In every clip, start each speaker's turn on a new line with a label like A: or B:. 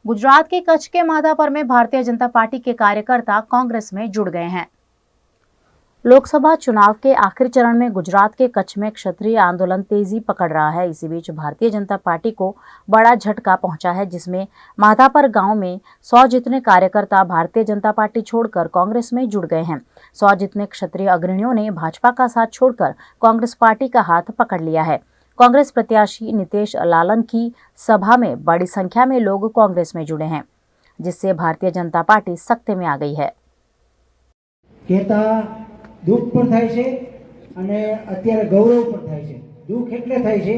A: गुजरात के कच्छ के माधापर में भारतीय जनता पार्टी के कार्यकर्ता कांग्रेस में जुड़ गए हैं। लोकसभा चुनाव के आखिरी चरण में गुजरात के कच्छ में क्षत्रिय आंदोलन तेजी पकड़ रहा है। इसी बीच भारतीय जनता पार्टी को बड़ा झटका पहुंचा है, जिसमें माधापर गांव में 100 जितने कार्यकर्ता भारतीय जनता पार्टी छोड़कर कांग्रेस में जुड़ गए हैं। 100 जितने क्षत्रिय अग्रणियों ने भाजपा का साथ छोड़कर कांग्रेस पार्टी का हाथ पकड़ लिया है। कांग्रेस प्रत्याशी नितेश लालन की सभा में बड़ी संख्या में लोग कांग्रेस में जुड़े हैं, जिससे भारतीय जनता पार्टी सख्ते में आ गई है।
B: दुख पर थाय छे अने अत्यारे गौरव पर थाय छे। दुख एटले थाय छे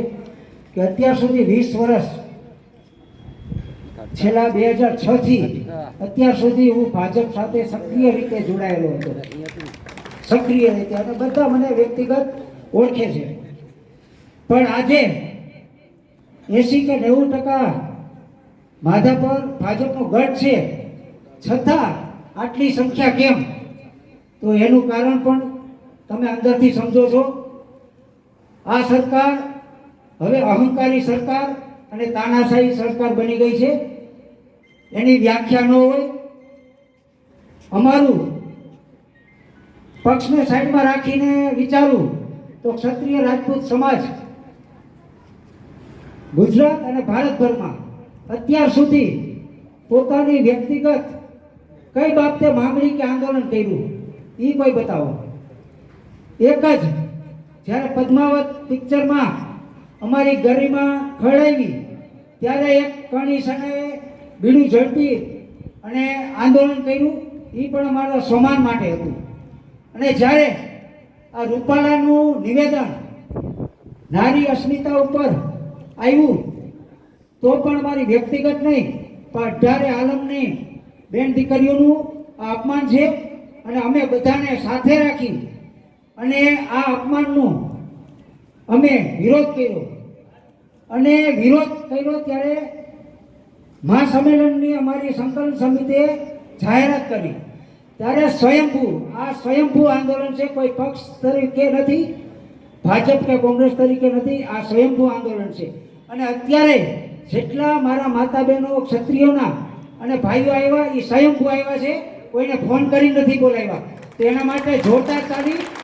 B: के अत्यार सुधी 20 वर्ष छेल्ला 2006 थी अत्यार सुधी हूँ भाजप साथे सक्रिय रीते जोडायेलो हतो। सक्रिय रीते अने बधा मने व्यक्तिगत ओळखे छे, पण आजे 80 के 90% माधापर भाजपनो गढ़ छे, छतां आटली संख्या केम? तो एनु कारण पण तमे अंदरथी समजो छो। आ सरकार हवे अहंकारी सरकार अने तानाशाही सरकार बनी गई छे। एनी व्याख्या न होय। अमारू पक्षने साइडमां राखीने विचारूं तो क्षत्रिय राजपूत समाज गुजरात अने भारतभरमां अत्यार सुधी पोतानी व्यक्तिगत कई बाबते मांगणी के आंदोलन कर्युं ई कोई बताओ। एक ज જ્યારે પદ્માવત પિક્ચરમાં અમારી ગરિમા ખળાવી ત્યારે એક કણીસને બીડું ઝડપી અને આંદોલન કર્યું, એ પણ અમારા સમાન માટે હતું। અને જ્યારે આ રૂપાલાનું નિવેદન નારી અસ્મિતા ઉપર આવ્યું તો પણ અમારી વ્યક્તિગત નહીં પણ 18 આલમની બેન દીકરીઓનું આ અપમાન છે અને અમે બધાને સાથે રાખી અને આ અપમાનનો અમે વિરોધ કર્યો અને વિરોધ કર્યો ત્યારે મહાસંમેલનની અમારી સંકલન સમિતિએ જાહેરાત કરી ત્યારે સ્વયંભૂ આંદોલન છે। કોઈ પક્ષ તરીકે નથી, ભાજપ કે કોંગ્રેસ તરીકે નથી, આ સ્વયંભૂ આંદોલન છે। અને અત્યારે જેટલા મારા માતા બહેનો ક્ષત્રિયોના અને ભાઈઓ આવ્યા એ સ્વયંભૂ આવ્યા છે, કોઈને ફોન કરી નથી બોલાવ્યા। તો એના માટે જોરદાર તાળી।